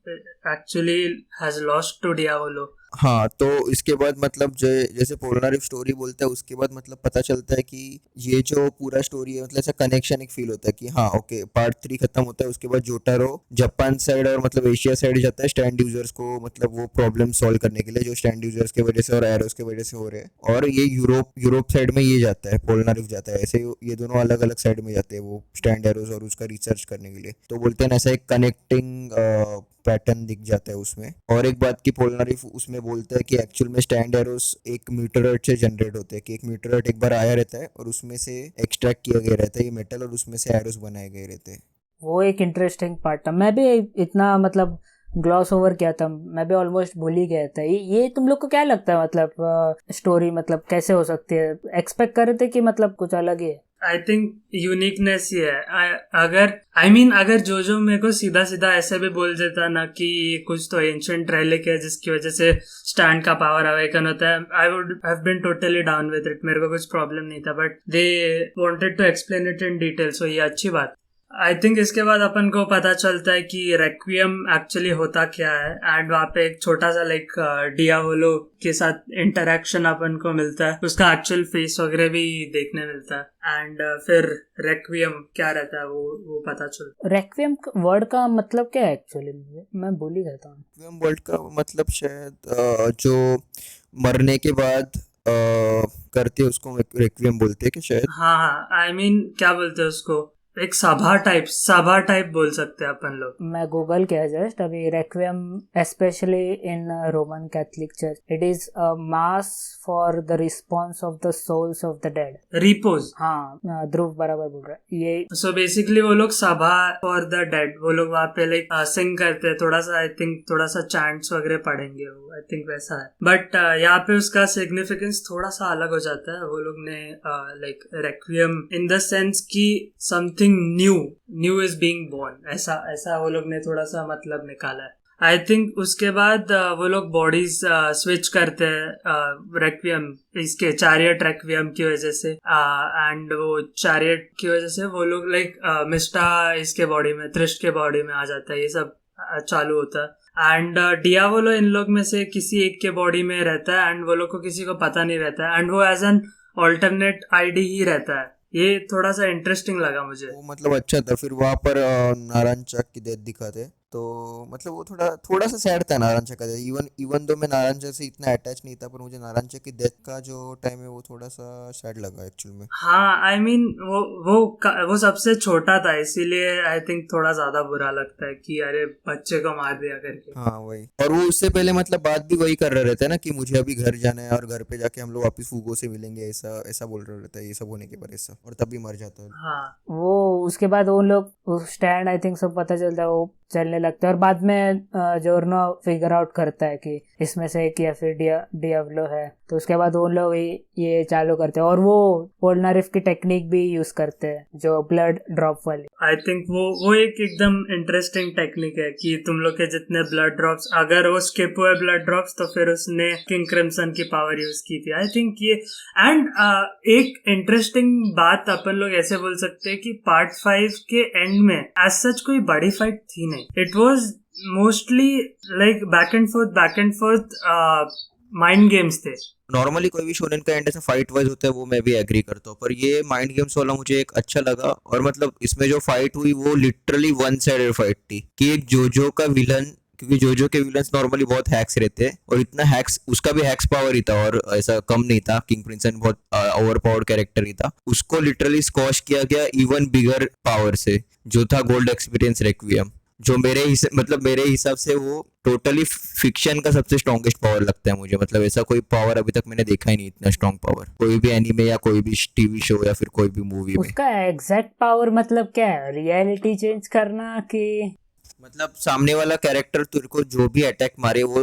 actually has lost to Diavolo. हाँ, तो इसके बाद मतलब जैसे पोलनारिफ स्टोरी बोलता है, उसके बाद मतलब पता चलता है कि ये जो पूरा स्टोरी है मतलब ऐसा कनेक्शन एक फील होता है कि हाँ ओके, पार्ट 3 खत्म होता है, उसके बाद जोटारो जापान साइड और मतलब एशिया साइड जाता है स्टैंड यूजर्स को मतलब वो प्रॉब्लम सॉल्व करने के लिए, जो स्टैंड यूजर्स की वजह से और एरोस की वजह से हो रहे हैं। और ये यूरोप साइड में ये जाता है, पोलनारिफ जाता है, ऐसे ये दोनों अलग अलग साइड में जाते हैं वो स्टैंड एरोस और उसका रिसर्च करने के लिए। तो बोलते हैं ना, ऐसा एक कनेक्टिंग पैटर्न दिख जाता है उसमें। और एक बात की पोलनारिफ उसमें बोलता है कि एक्चुअल में स्टैंड एरोस एक मीटरर्ट से जनरेट होते हैं, कि एक मीटरर्ट एक बार आया रहता है और उसमें से एक्सट्रैक्ट किया गया रहता है ये मेटल, और उसमें से एरोस बनाए गए रहते हैं। वो एक इंटरेस्टिंग पार्ट था, मैं भी इतना मतलब ग्लॉस ओवर किया था, मैं भी ऑलमोस्ट भूल ही गया था। ये तुम लोग को क्या लगता है मतलब स्टोरी मतलब कैसे हो सकती है? एक्सपेक्ट कर रहे थे कि मतलब कुछ अलग ही है? आई थिंक यूनिकनेस ही है। अगर जो मेरे को सीधा सीधा ऐसे भी बोल देता ना कि कुछ तो एंशिएंट रेलिक है जिसकी वजह से स्टैंड का पावर अवेकन होता है, I would have been totally down with it, मेरे को कुछ प्रॉब्लम नहीं था। But they wanted to explain it in detail, so ये अच्छी बात। आई थिंक इसके बाद अपन को पता चलता है कि रेक्वियम एक्चुअली होता क्या है, एंड वहाँ पे एक छोटा सा लाइक डियावोलो के साथ इंटरेक्शन अपन को मिलता है, उसका एक्चुअल फेस वगैरह भी देखने मिलता है, एंड फिर रेक्वियम क्या रहता है वो पता चलता है। रेक्वियम वर्ड का मतलब क्या है एक्चुअली, मुझे मैं भूल ही गया था। रेक्वियम वर्ड का मतलब शायद जो मरने के बाद करते हैं उसको रेक्वियम बोलते हैं कि शायद। हाँ हाँ, आई मीन क्या बोलते हैं उसको, एक सभा टाइप बोल सकते हैं अपन लोग। मैं गूगल किया जस्ट अभी, requiem specially in Roman Catholic church it is a mass for the response of the souls of the dead. Repose, हाँ ध्रुव बराबर बोल रहा है ये। सो बेसिकली वो लोग सभा फॉर द डेड, वो लोग वहाँ पे लाइक सिंग करते हैं, थोड़ा सा आई थिंक थोड़ा सा चैंट्स वगैरह पढ़ेंगे वो, आई थिंक वैसा है। बट यहाँ पे उसका सिग्निफिकेंस थोड़ा सा अलग हो जाता है। वो लोग ने like requiem in the sense की something new is being born, ऐसा वो लोग ने थोड़ा सा मतलब निकाला है। आई थिंक उसके बाद वो लोग बॉडीज स्विच करते हैं रेक्वियम, इसके चैरियट रेक्वियम की वजह से, एंड वो चैरियट की वजह से वो लोग लाइक मिस्टा इसके बॉडी में, त्रिष्ट के बॉडी में आ जाता है, ये सब चालू होता है। एंड डियावोलो इन लोग में से किसी एक के बॉडी में रहता है, एंड वो लोग को किसी को पता नहीं रहता है, एंड वो एज एन ऑल्टरनेट आईडी ही रहता है। ये थोड़ा सा इंटरेस्टिंग लगा मुझे। वो मतलब अच्छा था। फिर वहाँ पर नारायणचक की डेथ दिखाते, तो मतलब वो थोड़ा सा सैड था नारायणचक का। इवन दो मैं नारायणचक से इतना अटैच नहीं था, पर मुझे नारायणचक की डेथ का जो टाइम है वो थोड़ा सा सैड लगा एक्चुअल में। हाँ, आई मीन वो सबसे छोटा था, इसीलिए आई थिंक थोड़ा ज्यादा बुरा लगता है कि अरे बच्चे को मार दिया करके। हाँ वही। और वो उससे पहले मतलब बात भी वही कर रहे रहता है ना कि मुझे अभी घर जाना है और घर पे जाके हम लोग वापिस फूगो से मिलेंगे, ऐसा ऐसा बोल रहा रहता है ये सब होने के बाद ऐसा, और तब भी मर जाता है। हाँ, वो उसके बाद वो लोग स्टैंड आई थिंक सब पता चलता है, वो चलने लगता है और बाद में जोर्नो फिगर आउट करता है कि इसमें से एक या फिर डियावलो है। तो उसके बाद वो लोग ये चालू करते हैं और वो पोलनारिफ की टेक्निक भी यूज करते हैं, जो ब्लड ड्रॉप वाली। आई थिंक वो एक एकदम इंटरेस्टिंग टेक्निक है कि तुम लोग के जितने ब्लड ड्रॉप्स, अगर वो स्किप हुए ब्लड ड्रॉप्स तो फिर उसने किंग क्रिम्सन की पावर यूज की थी। आई थिंक ये एंड एक इंटरेस्टिंग बात अपन लोग ऐसे बोल सकते हैं कि पार्ट 5 के एंड में एज सच कोई बड़ी फाइट थी नहीं। It was mostly like back and fourth mind games थे। नॉर्मली कोई भी शोनेन का एंड ऐसा फाइट वाइज होता है वो मैं भी एग्री करता हूँ, पर ये माइंड गेम्स वाला मुझे एक अच्छा लगा। और मतलब इसमें जो फाइट हुई वो लिटरली वन साइडेड फाइट थी कि एक जोजो का विलन, क्योंकि जोजो के विलन्स नॉर्मली बहुत हैक्स रहते हैं और इतना हैक्स, उसका भी हैक्स पावर ही था और ऐसा कम नहीं था। किंग प्रिंसन बहुत ओवर पावर्ड कैरेक्टर ही था, उसको लिटरली स्कॉश किया गया इवन बिगर पावर से, जो था गोल्ड एक्सपीरियंस रेक्वियम, जो मेरे हिसाब से वो टोटली फिक्शन का सबसे स्ट्रॉन्गेस्ट पावर लगता है मुझे। मतलब ऐसा कोई पावर अभी तक मैंने देखा ही नहीं, इतना स्ट्रॉन्ग पावर कोई भी एनीमे या कोई भी टीवी शो या फिर कोई भी मूवी में। उसका एग्जैक्ट पावर मतलब क्या है, रियलिटी चेंज करना कि मतलब सामने वाला कैरेक्टर तेरे को जो भी अटैक मारे वो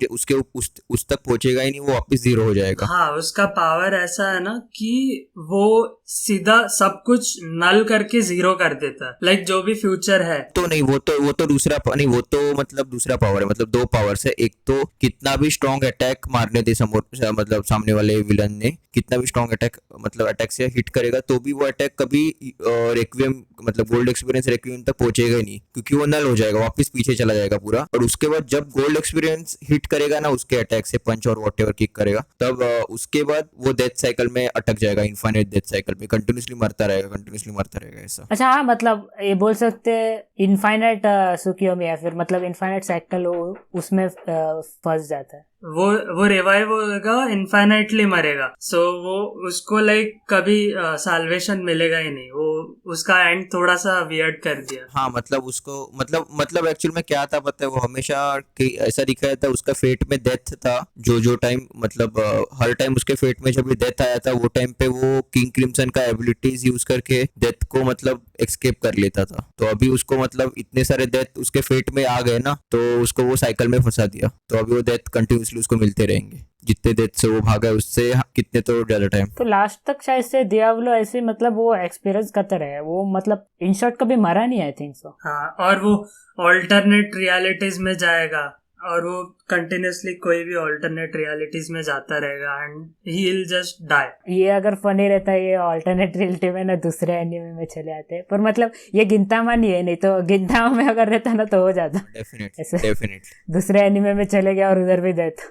उसके उस तक पहुंचेगा ही नहीं, वो वापस जीरो हो जाएगा। हाँ, उसका पावर ऐसा है ना कि वो सीधा सब कुछ नल करके जीरो कर देता है, लाइक जो भी फ्यूचर है। तो नहीं, वो तो दूसरा नहीं, वो तो मतलब दूसरा पावर है। मतलब दो पावर्स है, एक तो कितना भी स्ट्रॉन्ग अटैक मारने दे मतलब सामने वाले विलन ने कितना भी स्ट्रॉन्ग अटैक से हिट करेगा तो भी वो अटैक कभी रेक्वियम मतलब गोल्ड एक्सपीरियंस रेक्वियम तक पहुंचेगा ही नहीं, क्योंकि वो नल हो जाएगा, वापस पीछे चला जाएगा पूरा। और उसके बाद जब गोल्ड एक्सपीरियंस हिट करेगा ना उसके अटैक से, पंच और वॉट एवर किक करेगा, तब उसके बाद वो डेथ साइकिल में अटक जाएगा, इनफाइनाइट डेथ साइकिल में कंटिन्यूसली मरता रहेगा ऐसा। अच्छा हाँ, मतलब ये बोल सकते हैं इनफाइनाइट सुकियोमी, या फिर मतलब इनफाइनाइट साइकिल उसमें फंस जाता है। वो रिवाइव होगा, इनफाइनाइटली मरेगा, सो वो उसको लाइक कभी साल्वेशन मिलेगा ही नहीं। वो उसका एंड थोड़ा सा वियर्ड कर दिया। हाँ मतलब उसको मतलब एक्चुअल में क्या था पता है, वो हमेशा ऐसा दिखाया था उसका फेट में डेथ था, जो टाइम मतलब हर टाइम उसके फेट में जब भी डेथ आया था वो टाइम पे वो किंग क्रिम्सन का एबिलिटीज यूज करके डेथ को मतलब एक्सकेप कर लेता था। तो अभी उसको मतलब इतने सारे डेथ उसके फेट में आ गए ना, तो उसको वो साइकिल में फंसा दिया, तो अभी वो डेथ कंटिन्यूसली उसको मिलते रहेंगे, जितने डेथ से वो भागा है उससे कितने तो ज्यादा टाइम। तो लास्ट तक शायद से डियाब्लो ऐसे मतलब वो एक्सपीरियंस करता रहे, वो मतलब इन शॉर्ट कभी मरा नहीं, आई थिंक सो। हाँ, और वो ऑल्टरनेट रियलिटीज में जाएगा और वो कंटिन्यूसली कोई भी ऑल्टरनेट रियलिटीज में जाता रहेगा and he will just die. ये अगर फनी रहता है ये ऑल्टरनेट रियलिटी में ना दूसरे एनिमे में चले आते हैं, पर मतलब ये गिंतामा नहीं है, नहीं तो गिंतामा में अगर रहता ना तो हो जाता डेफिनेटली दूसरे एनिमे में चले गया और उधर भी डेथ।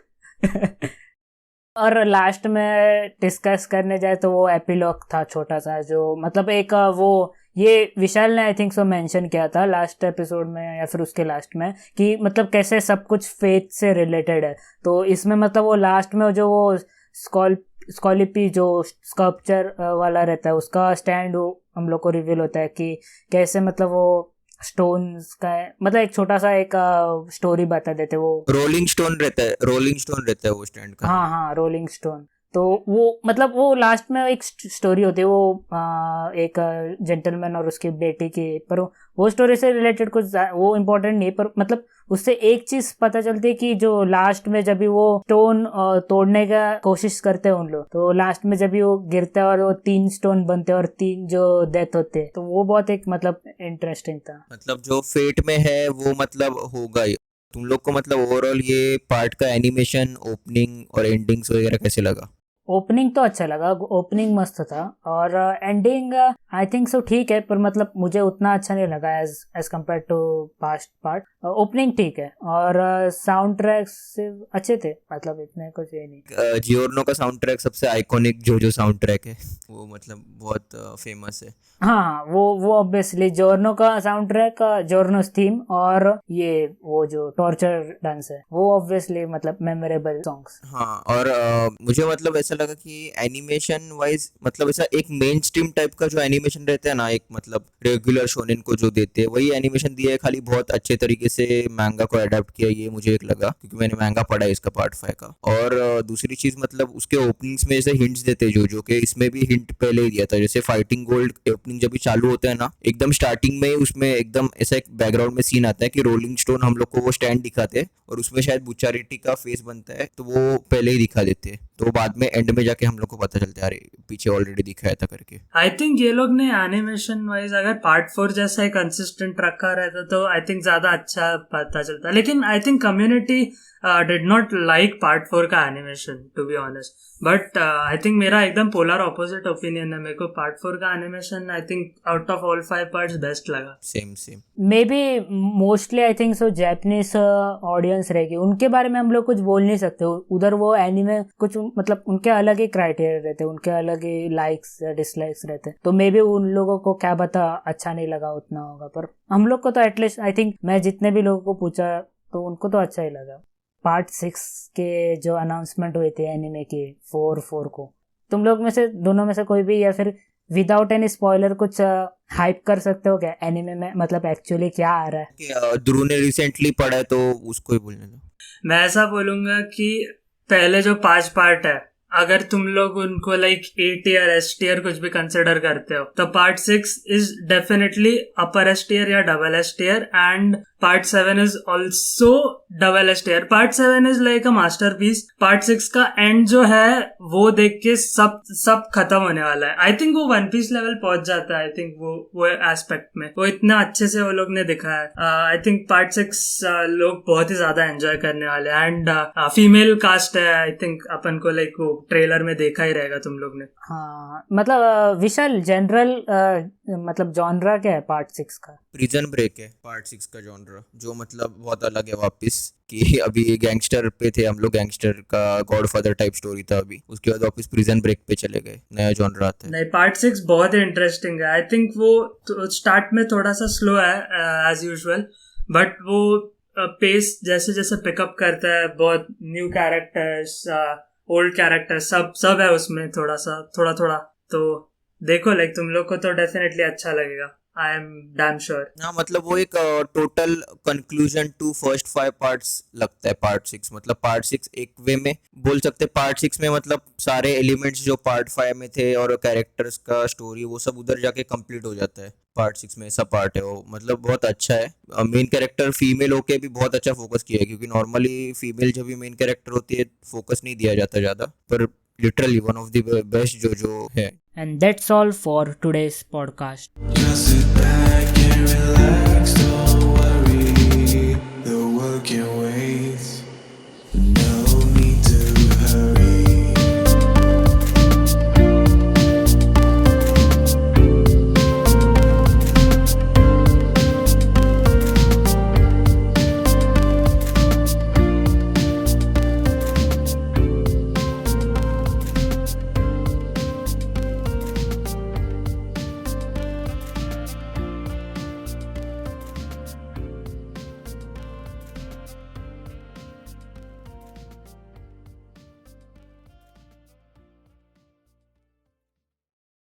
और लास्ट में डिस्कस करने जाए तो वो एपिलॉग था छोटा सा, जो मतलब एक वो ये विशाल ने आई थिंक सो मेंशन किया था लास्ट एपिसोड में या फिर उसके लास्ट में कि मतलब कैसे सब कुछ फेथ से रिलेटेड है। तो इसमें मतलब वो लास्ट में जो वो स्कॉलिपी जो स्कल्पचर वाला रहता है उसका स्टैंड हम लोग को रिवील होता है कि कैसे मतलब वो स्टोन्स का है, मतलब एक छोटा सा एक स्टोरी बता देते वो रोलिंग स्टोन रहता है वो स्टैंड का। हाँ रोलिंग स्टोन। तो वो मतलब वो लास्ट में एक स्टोरी होती है वो एक जेंटलमैन और उसकी बेटी की, पर वो स्टोरी से रिलेटेड कुछ वो इम्पोर्टेंट नहीं, पर मतलब उससे एक चीज पता चलती है कि जो लास्ट में जब भी वो स्टोन तोड़ने का कोशिश करते हैं उन लोग, तो लास्ट में जब भी वो गिरता है और वो 3 स्टोन बनते हैं और 3 जो डेथ होते हैं, तो वो बहुत एक मतलब इंटरेस्टिंग था। मतलब जो फेट में है वो मतलब होगा ही। तुम लोग को मतलब ओवरऑल ये पार्ट का एनिमेशन, ओपनिंग और एंडिंग्स वगैरह कैसे लगा? ओपनिंग तो अच्छा लगा, ओपनिंग मस्त था, और एंडिंग आई थिंक सो ठीक है, पर मतलब मुझे उतना अच्छा नहीं लगा as compare to past part. Opening ठीक है और साउंड ट्रैक्स अच्छे थे, मतलब इतने कुछ ये नहीं। जियोर्नो का साउंड ट्रैक सबसे आइकॉनिक जो साउंड ट्रैक है वो मतलब बहुत फेमस है। हाँ वो ऑब्वियसली जोर्नो का साउंड ट्रैक, जोर्नोस थीम और ये वो जो टॉर्चर डांस है वो ऑब्वियसली मतलब मेमोरेबल सॉन्ग्स। हाँ और मुझे मतलब ऐसा लगा कि एनिमेशन वाइज मतलब ऐसा एक मेन स्ट्रीम टाइप का जो एनिमेशन रहता है ना, एक मतलब रेगुलर शोनेन को जो देते हैं वही एनिमेशन दिया है, खाली बहुत अच्छे तरीके से मैंगा को अडेप्ट किया, ये मुझे एक लगा क्योंकि मैंने मैंगा पढ़ा है इसका पार्ट 5 का। और दूसरी चीज मतलब उसके ओपनिंग्स में जैसे हिंट्स देते जो के इसमें भी हिंट पहले ही दिया था, जैसे फाइटिंग गोल्ड ओपनिंग जब भी चालू होता है ना एकदम स्टार्टिंग में उसमें एकदम ऐसा एक बैकग्राउंड में सीन आता है कि रोलिंग स्टोन हम लोग को वो स्टैंड दिखाते हैं और उसमें शायद बुचारिटी का फेस बनता है, तो वो पहले ही दिखा देते हैं, तो बाद में एंड में जाके हम लोग को पता चलता है अरे पीछे ऑलरेडी दिखाया था करके। आई थिंक ये लोग ने एनिमेशन वाइज अगर पार्ट 4 जैसा एक कंसिस्टेंट रखा रहता तो आई थिंक ज्यादा अच्छा पता चलता, लेकिन I think community did not like part 4 का animation to be honest, but I think मेरा एकदम पोलर ऑपोजिट ओपिनियन है। मेरे को पार्ट 4 का animation I think out of all 5 parts best लगा। Same may be mostly I think so Japanese audience रहेगी, उनके बारे में हम लोग कुछ बोल नहीं सकते, उधर वो एनिमे कुछ मतलब उनके अलग ही क्राइटेरिया रहते हैं, उनके अलग ही लाइक्स डिसलाइक्स रहते हैं, तो मे बी उन लोगों को क्या पता अच्छा नहीं लगा उतना होगा, पर हम लोग को तो एटलीस्ट आई थिंक मैं जितने भी लोगों को पूछा तो उनको तो अच्छा ही लगा। पार्ट 6 के जो अनाउंसमेंट हुए थे एनिमे के 4 को, तुम लोग में से दोनों में से कोई भी या फिर विदाउट एनी स्पॉइलर कुछ हाइप कर सकते हो क्या एनिमे में, मतलब एक्चुअली क्या आ रहा है? ध्रुव ने रिसेंटली पढ़ा है तो उसको ही बोलने दो। मैं ऐसा बोलूंगा कि पहले जो 5 पार्ट है अगर तुम लोग उनको like A tier S tier कुछ भी कंसिडर करते हो तो part 6 is definitely upper S tier या double S tier and part 7 is also double S tier। Part 7 is like a masterpiece. Part 6 का एंड जो है वो देख के सब खत्म होने वाला है। आई थिंक वो वन पीस लेवल पहुंच जाता है। आई थिंक वो एस्पेक्ट में वो इतना अच्छे से वो लोग ने दिखाया है। आई थिंक पार्ट 6 लोग बहुत ही ज्यादा एंजॉय करने वाले हैं एंड फीमेल कास्ट है। आई थिंक अपन को लाइक वो ट्रेलर में देखा ही रहेगा तुम लोग ने। हाँ मतलब विशाल जनरल मतलब जॉनरा क्या है पार्ट 6 का? प्रिजन ब्रेक है पार्ट 6 का जॉनरा, जो मतलब बहुत अलग है वापस कि अभी गैंगस्टर पे थे हम लोग, गैंगस्टर का गॉडफादर टाइप स्टोरी था, अभी उसके बाद वापस प्रिजन ब्रेक पे चले गए, नया जॉनरा आता है। नहीं पार्ट 6 बहुत ही इंटरेस्टिंग है। आई थिंक वो स्टार्ट में थोड़ा सा स्लो है एज यूजुअल, बट वो पेस जैसे जैसे पिकअप करता है, बहुत न्यू कैरेक्टर्स ओल्ड कैरेक्टर्स सब है उसमें थोड़ा, तो देखो लाइक तुम लोग को तो डेफिनेटली अच्छा लगेगा। I am damn sure. हाँ मतलब वो एक total conclusion to first 5 parts लगता है पार्ट 6। मतलब पार्ट 6 एक वे में बोल सकते हैं, पार्ट 6 में मतलब सारे एलिमेंट्स जो पार्ट 5 में थे और कैरेक्टर्स का स्टोरी वो सब उधर जाके कंप्लीट हो जाता है। पार्ट 6 में ऐसा पार्ट है वो, मतलब बहुत अच्छा है। मेन कैरेक्टर फीमेल होके भी बहुत अच्छा फोकस किया है, क्योंकि नॉर्मली फीमेल जब भी मेन कैरेक्टर होती है फोकस नहीं दिया जाता ज़्यादा, पर literally one of the best JoJo hai. And that's all for today's podcast. Just sit back and relax, don't worry, the world can wait.